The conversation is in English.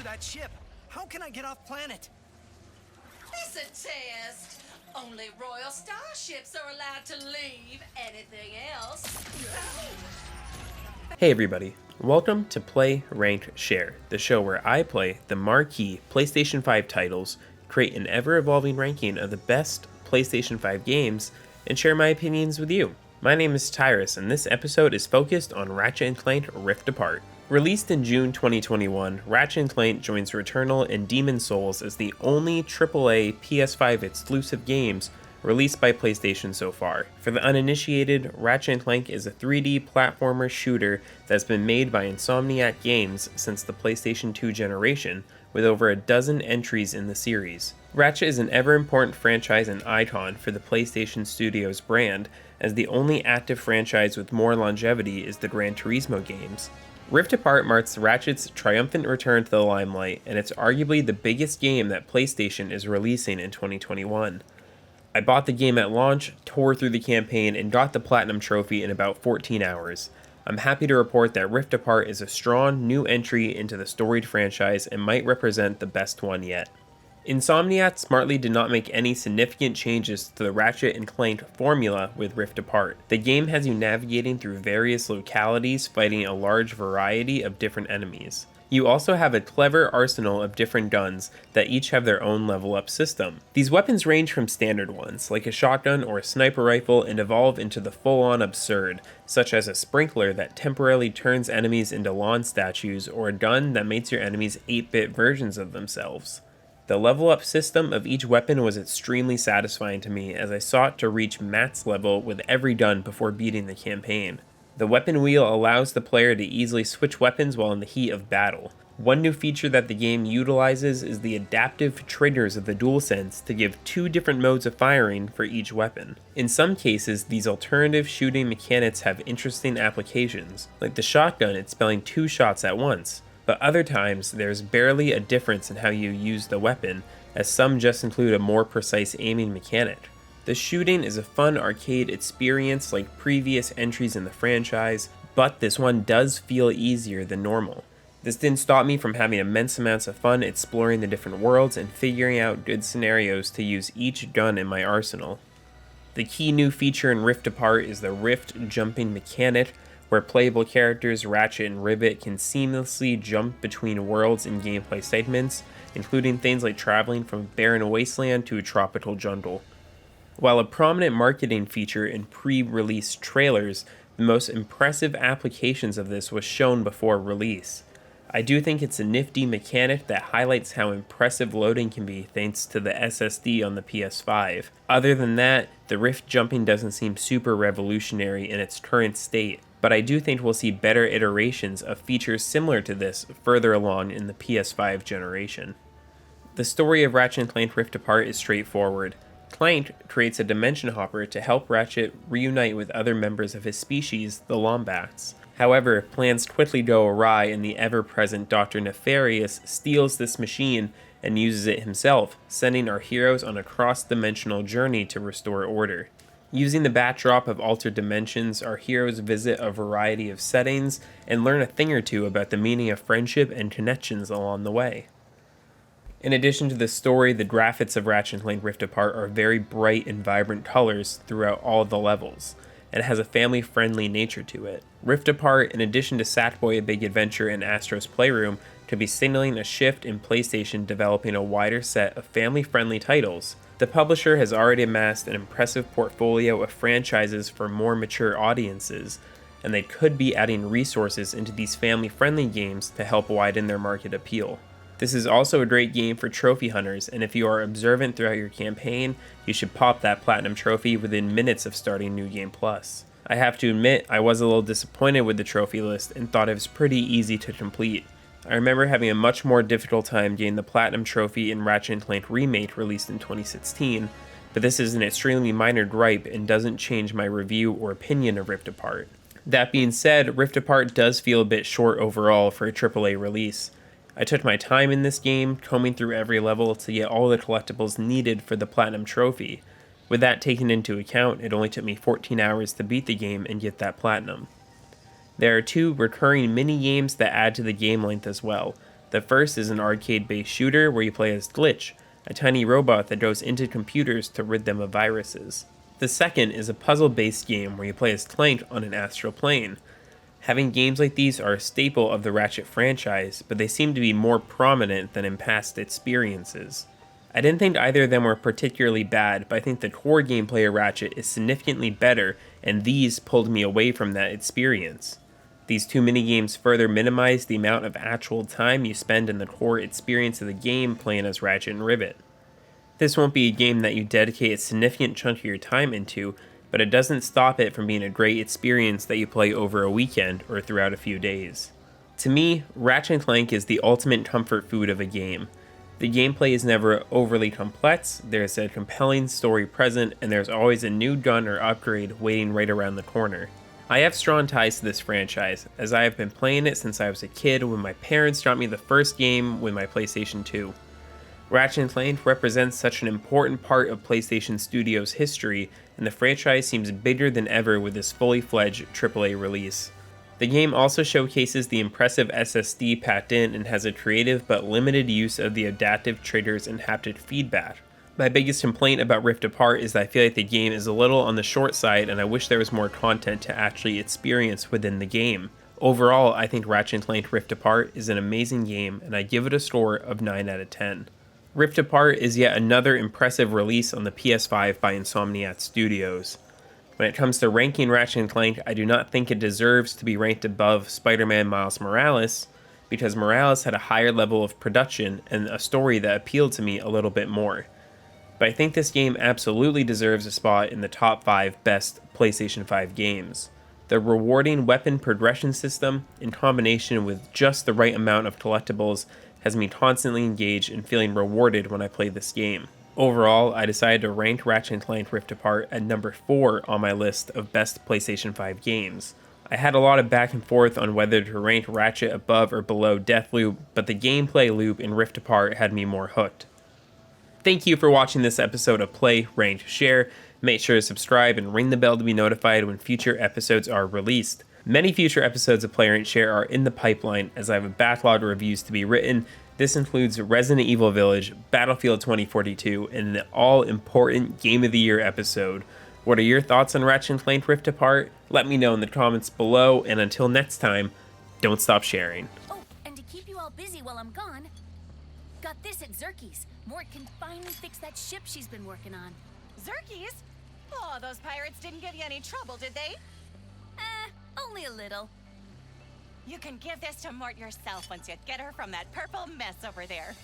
that ship. How can I get off planet? It's a test. Only royal starships are allowed to leave. Anything else? Hey everybody, welcome to Play, Rank, Share, the show where I play the marquee PlayStation 5 titles, create an ever-evolving ranking of the best PlayStation 5 games, and share my opinions with you. My name is Tyrus, and this episode is focused on Ratchet & Clank Rift Apart. Released in June 2021, Ratchet & Clank joins Returnal and Demon's Souls as the only AAA PS5 exclusive games released by PlayStation so far. For the uninitiated, Ratchet & Clank is a 3D platformer shooter that's been made by Insomniac Games since the PlayStation 2 generation, with over a dozen entries in the series. Ratchet is an ever-important franchise and icon for the PlayStation Studios brand, as the only active franchise with more longevity is the Gran Turismo games. Rift Apart marks Ratchet's triumphant return to the limelight, and it's arguably the biggest game that PlayStation is releasing in 2021. I bought the game at launch, tore through the campaign, and got the Platinum Trophy in about 14 hours. I'm happy to report that Rift Apart is a strong new entry into the storied franchise and might represent the best one yet. Insomniac smartly did not make any significant changes to the Ratchet & Clank formula with Rift Apart. The game has you navigating through various localities, fighting a large variety of different enemies. You also have a clever arsenal of different guns that each have their own level up system. These weapons range from standard ones, like a shotgun or a sniper rifle, and evolve into the full-on absurd, such as a sprinkler that temporarily turns enemies into lawn statues, or a gun that makes your enemies 8-bit versions of themselves. The level up system of each weapon was extremely satisfying to me, as I sought to reach max level with every gun before beating the campaign. The weapon wheel allows the player to easily switch weapons while in the heat of battle. One new feature that the game utilizes is the adaptive triggers of the DualSense to give 2 different modes of firing for each weapon. In some cases, these alternative shooting mechanics have interesting applications, like the shotgun expelling 2 shots at once, but other times there's barely a difference in how you use the weapon, as some just include a more precise aiming mechanic. The shooting is a fun arcade experience like previous entries in the franchise, but this one does feel easier than normal. This didn't stop me from having immense amounts of fun exploring the different worlds and figuring out good scenarios to use each gun in my arsenal. The key new feature in Rift Apart is the rift jumping mechanic, where playable characters Ratchet and Rivet can seamlessly jump between worlds and gameplay segments, including things like traveling from a barren wasteland to a tropical jungle. While a prominent marketing feature in pre-release trailers, the most impressive applications of this was shown before release. I do think it's a nifty mechanic that highlights how impressive loading can be thanks to the SSD on the PS5. Other than that, the rift jumping doesn't seem super revolutionary in its current state, but I do think we'll see better iterations of features similar to this further along in the PS5 generation. The story of Ratchet & Clank Rift Apart is straightforward. Clank creates a dimension hopper to help Ratchet reunite with other members of his species, the Lombats. However, plans quickly go awry, and the ever-present Dr. Nefarious steals this machine and uses it himself, sending our heroes on a cross-dimensional journey to restore order. Using the backdrop of altered dimensions, our heroes visit a variety of settings and learn a thing or two about the meaning of friendship and connections along the way. In addition to the story, the graphics of Ratchet & Clank Rift Apart are very bright and vibrant colors throughout all of the levels, and has a family-friendly nature to it. Rift Apart, in addition to Sackboy: A Big Adventure and Astro's Playroom, could be signaling a shift in PlayStation developing a wider set of family-friendly titles. The publisher has already amassed an impressive portfolio of franchises for more mature audiences, and they could be adding resources into these family-friendly games to help widen their market appeal. This is also a great game for trophy hunters, and if you are observant throughout your campaign, you should pop that Platinum Trophy within minutes of starting New Game Plus. I have to admit, I was a little disappointed with the trophy list and thought it was pretty easy to complete. I remember having a much more difficult time getting the Platinum Trophy in Ratchet & Clank Remake released in 2016, but this is an extremely minor gripe and doesn't change my review or opinion of Rift Apart. That being said, Rift Apart does feel a bit short overall for a AAA release. I took my time in this game, combing through every level to get all the collectibles needed for the Platinum Trophy. With that taken into account, it only took me 14 hours to beat the game and get that Platinum. There are 2 recurring mini-games that add to the game length as well. The first is an arcade-based shooter where you play as Glitch, a tiny robot that goes into computers to rid them of viruses. The second is a puzzle-based game where you play as Clank on an astral plane. Having games like these are a staple of the Ratchet franchise, but they seem to be more prominent than in past experiences. I didn't think either of them were particularly bad, but I think the core gameplay of Ratchet is significantly better, and these pulled me away from that experience. These two minigames further minimize the amount of actual time you spend in the core experience of the game playing as Ratchet and Rivet. This won't be a game that you dedicate a significant chunk of your time into, but it doesn't stop it from being a great experience that you play over a weekend or throughout a few days. To me, Ratchet & Clank is the ultimate comfort food of a game. The gameplay is never overly complex, there's a compelling story present, and there's always a new gun or upgrade waiting right around the corner. I have strong ties to this franchise, as I have been playing it since I was a kid when my parents got me the first game with my PlayStation 2. Ratchet & Clank represents such an important part of PlayStation Studios' history, and the franchise seems bigger than ever with this fully fledged AAA release. The game also showcases the impressive SSD packed in and has a creative but limited use of the adaptive triggers and haptic feedback. My biggest complaint about Rift Apart is that I feel like the game is a little on the short side and I wish there was more content to actually experience within the game. Overall, I think Ratchet & Clank Rift Apart is an amazing game and I give it a score of 9 out of 10. Rift Apart is yet another impressive release on the PS5 by Insomniac Studios. When it comes to ranking Ratchet & Clank, I do not think it deserves to be ranked above Spider-Man Miles Morales, because Morales had a higher level of production and a story that appealed to me a little bit more. But I think this game absolutely deserves a spot in the top 5 best PlayStation 5 games. The rewarding weapon progression system, in combination with just the right amount of collectibles, has me constantly engaged and feeling rewarded when I play this game. Overall, I decided to rank Ratchet & Clank Rift Apart at number 4 on my list of best PlayStation 5 games. I had a lot of back and forth on whether to rank Ratchet above or below Deathloop, but the gameplay loop in Rift Apart had me more hooked. Thank you for watching this episode of Play, Rank, Share. Make sure to subscribe and ring the bell to be notified when future episodes are released. Many future episodes of Play, Rank, Share are in the pipeline as I have a backlog of reviews to be written. This includes Resident Evil Village, Battlefield 2042, and the all-important Game of the Year episode. What are your thoughts on Ratchet & Clank Rift Apart? Let me know in the comments below, and until next time, don't stop sharing. Oh, and to keep you all busy while I'm gone, got this at Zerky's. Mort can finally fix that ship she's been working on. Zerkies? Oh, those pirates didn't give you any trouble, did they? Only a little. You can give this to Mort yourself once you get her from that purple mess over there.